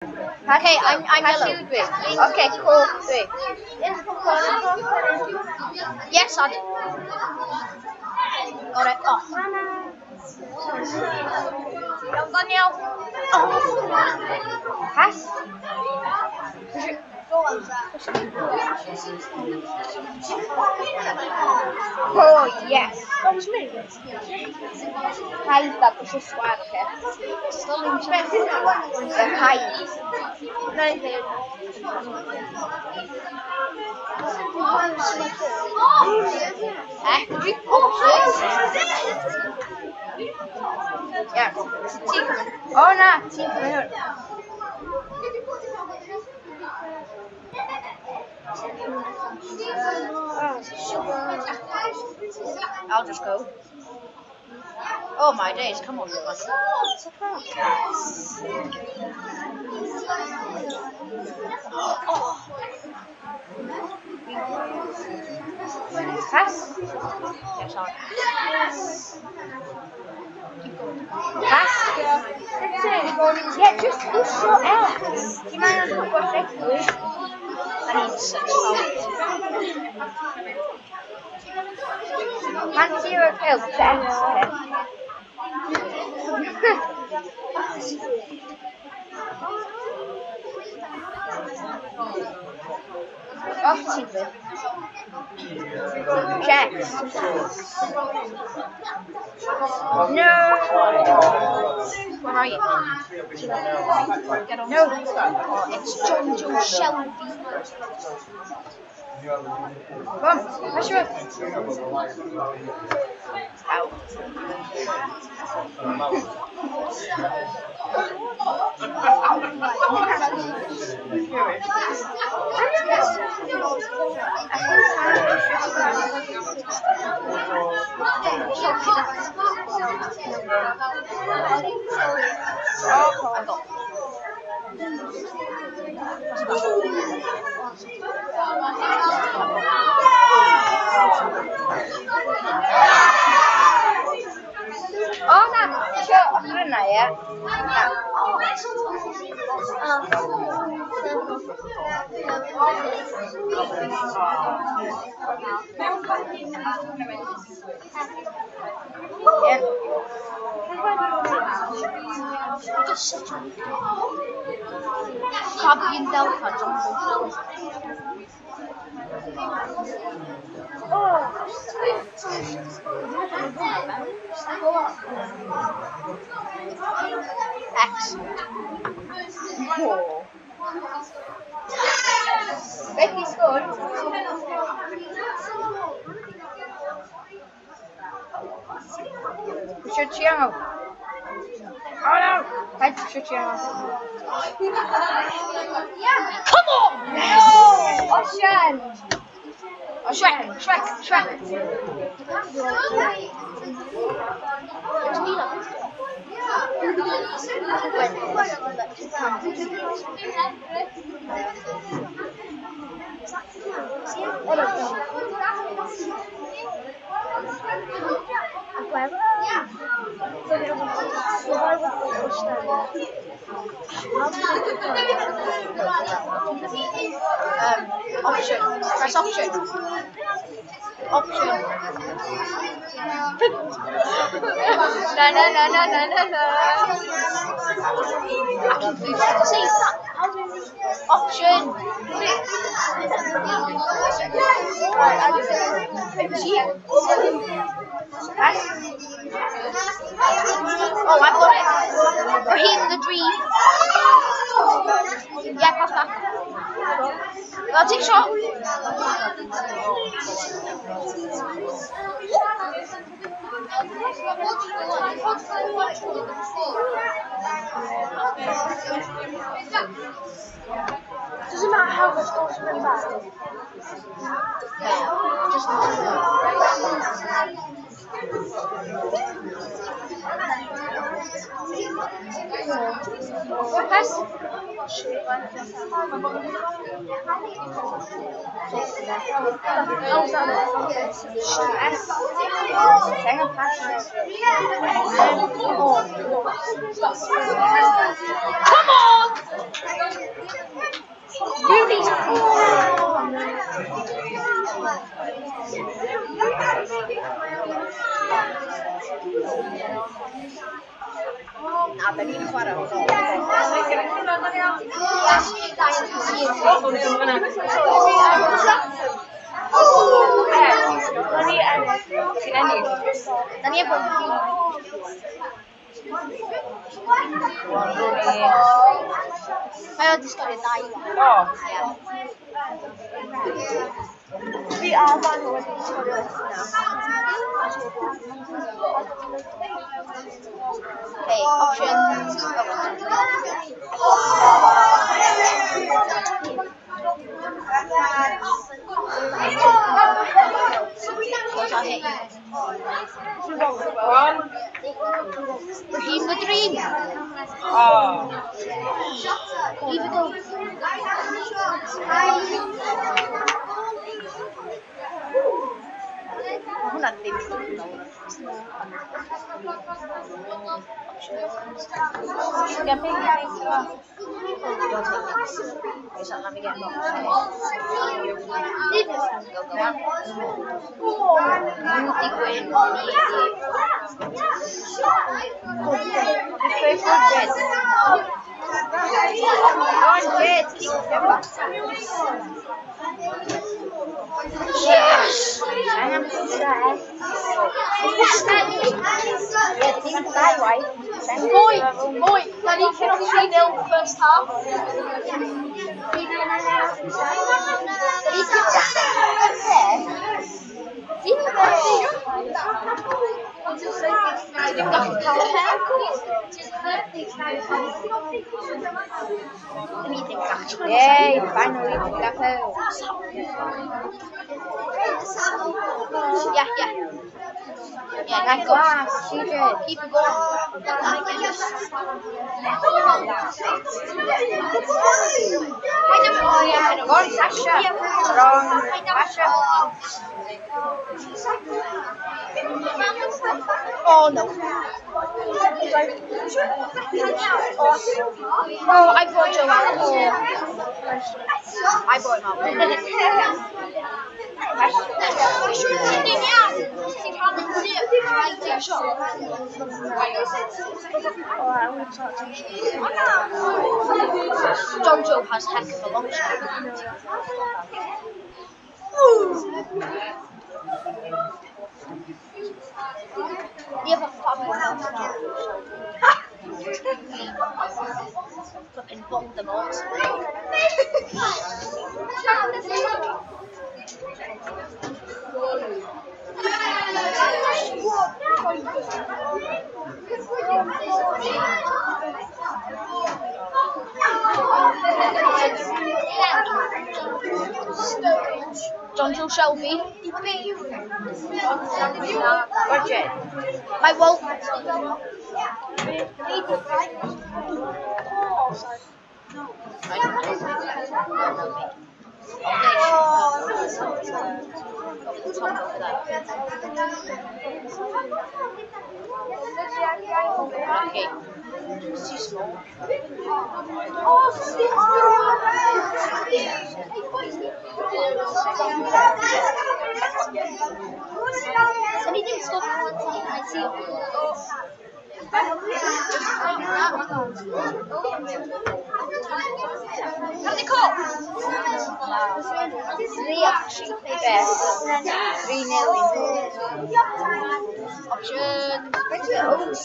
Okay, I'm yellow. Okay, cool. Three. Yes, I did. Got it. Oh. Don't go now. Oh. Pass. Oh, yes. That was me. Hide that was just swag, okay? Still interested. Yeah, hide. Yeah. Oh, no. Team coming out. I'll just go. Oh my days, come on. Oh. Pass. Yes, on. Pass. That's it. Yeah, just shut out. Do you mind not watch it? I need 6 points. 1-0 kill. Off TV. Checks. No. Where are you? Get on. No. Oh, it's John Joe Shelby. Come on, push her up. Ow. Oh, no, sure, I'm doing that, yeah. Yeah. Copy and Delta, John Joe. X. Oh. Becky scored. Chichiamo. Oh no! Head to Chichiamo. Come on! No! Ocean! Oh, Shrek! Option. Press option. Option. No. I can see that. Option. Oh, I've got it. Raheem the Dream. Yeah, pass that. I'll take a shot. Doesn't matter how the score's really bad. Just Pass. Come on! Rudy's Nah, tadi suara. Tadi apa? Ayo diskari tayo. Oh. Di apa nih waktu diskari? Okay, options. Cause I hate Redeem the dream. Oh. Leave it go. Aku nanti Yes! Boy, Danny cannot 3-0 first half. Yay, finally we got home. Yeah. Yeah, nice glass, CJ. Keep it going. Wrong, Sasha. Wrong, Sasha. Oh no. Oh, I brought Joe out. I brought him up. John Joe has heck of a long shot. You have a fucking fucking bombed them all. John Joe Shelby. Roger. My Wolf. Okay. It's too small. Anything stop I see it. How's it called? They actually play best. 3-0 Options.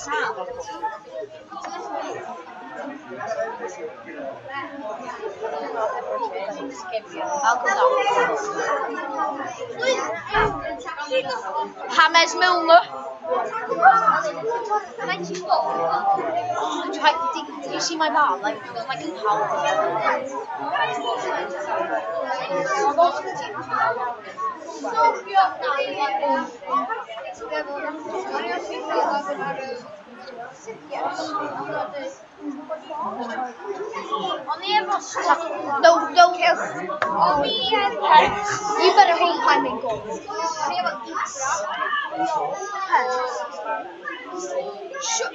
I'll go down. James Milner. Did you see my mom? Like, it was like a power. Yes. On the Ewrop stuff. Don't kill. You better hold time and go. Shut.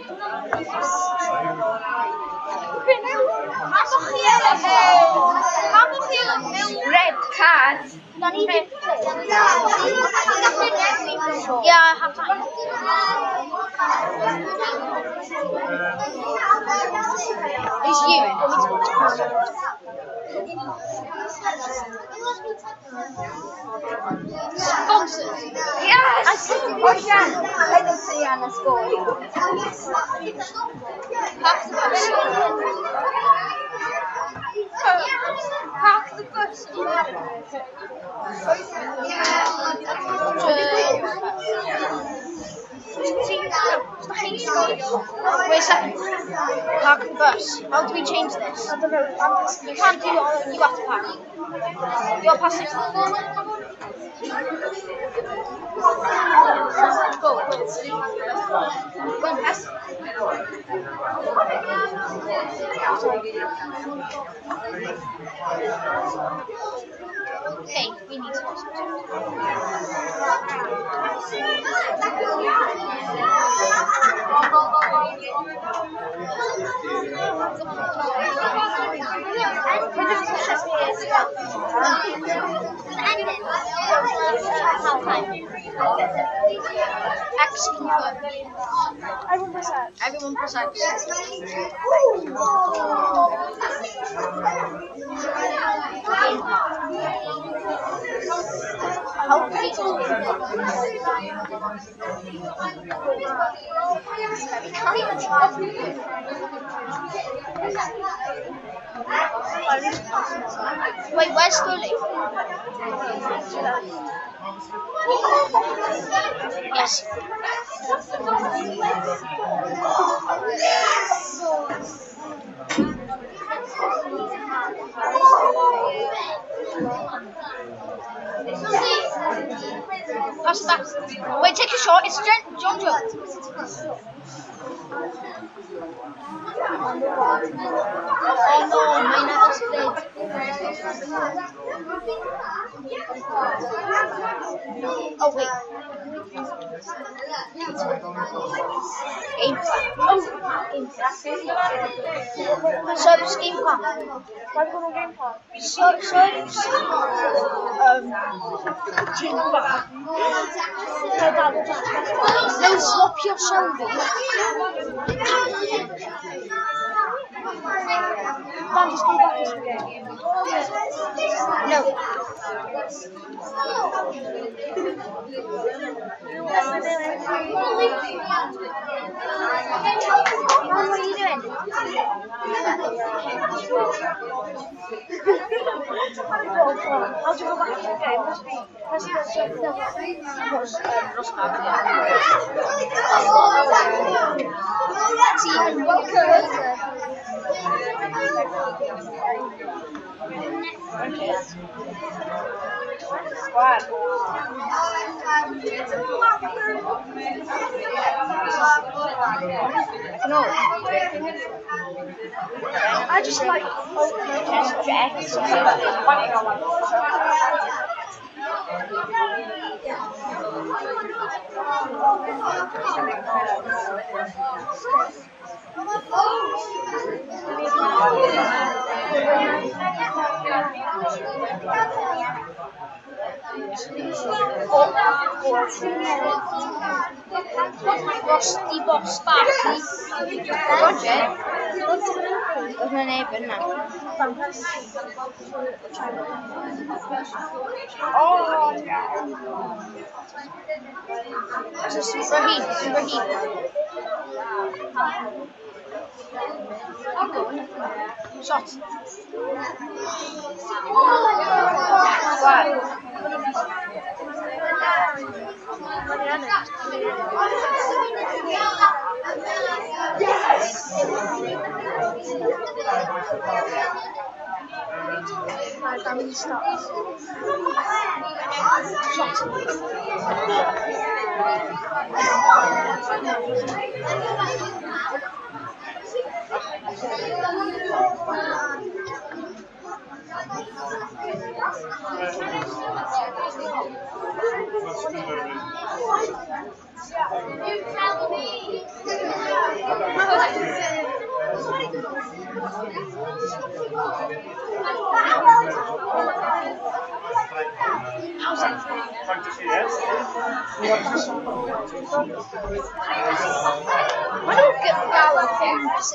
Red card. Yeah, I have time. It's you. Sponsors. Yes! Ocean! I don't see Anna scoring. Park the bus. Park the bus. Wait a second. Park the bus. How do we change this? I don't know. You can't do it. You have to park. You're passing. Go. Go and pass. Okay, we need to X confirm. Everyone press X. Everyone press X. Wait, where's Sterling? Yes. Pass it back. Wait, take a shot. It's John Jones. Oh no, my nether's played. Oh wait. Game plan. Oh, game plan. Subs game plan. Why go on game plan? Subs. Team back. No, swap your shoulder. Dan, just go back into the game. No. What are you doing? How do you go back into the game? Must be Team welcome. Squad. No. I just like X. Rusty Boss Sparky. Roger. What's my name now? Oh, yeah. Superheat. I'm going. Shot. I don't get Gemau things.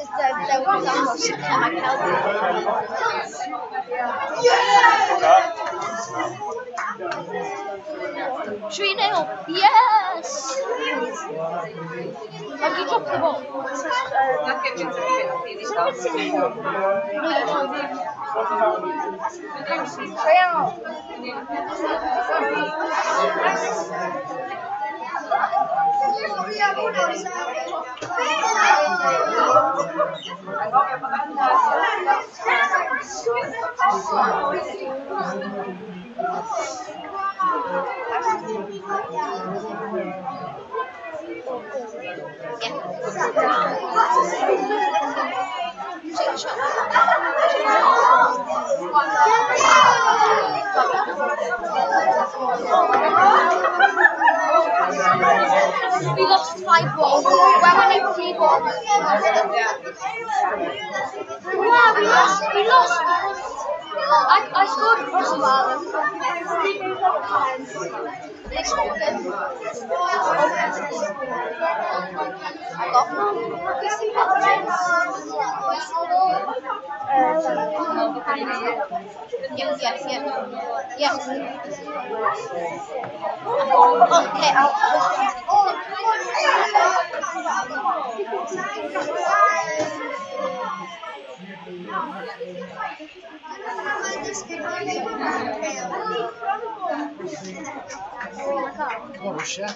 They're almost sitting at my pelvis. 3-0. Yes! Have you dropped the ball? We lost 5-1. We're winning 3-1. Yeah, we lost. I scored a crossbar. They scored it. I got Yeah. Okay, Rwsia?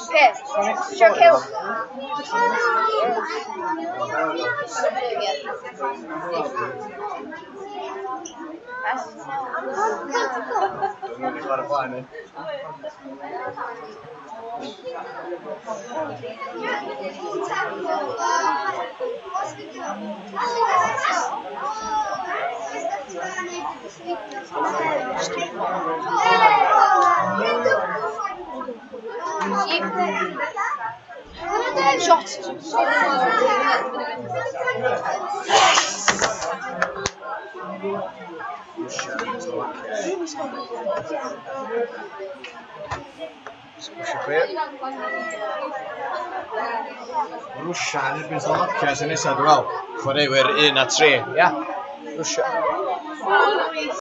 Okay, sure kill. Shot. Rwsia yn erbyn Slovacia sy'n nesaf, dwi'n meddwl. Chwaraewyr 1 a 3, ia? Rwsia.